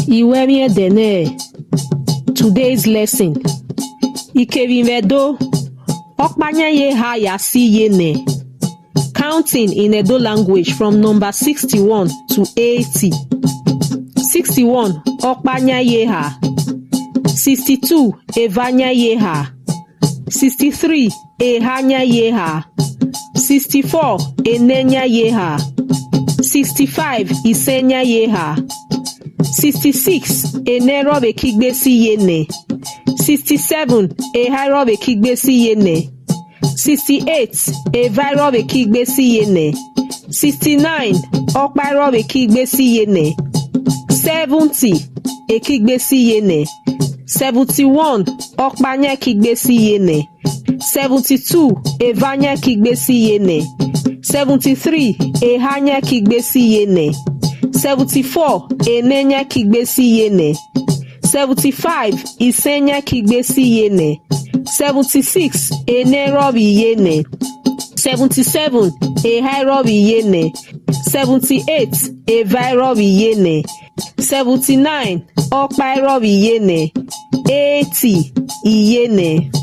Iyeha. Today's lesson. Ikemwin Ọkpa Iyeha Yasẹ Iyenẹ. Counting in Edo language from number 61 to 80. 61 Ọkpa Iyeha. 62 Iyeha. 63 Iyeha. 64 Iyenẹ. 65 Iyeha. 66 Iyenẹ. 67 Iyenẹ. 68 Iyenẹ. 69 Ọkpa Iyenẹ. 70 Iyenẹ. 71 Ọkpa Iyenẹ. 72 Iyenẹ. 73 Iyenẹ. 74 Iyenẹ. 75 Iyenẹ. 76 Iyenẹ. 77 Iyenẹ. 78 Iyenẹ. 79 Ọkpa Iyenẹ. 80 Iyenẹ.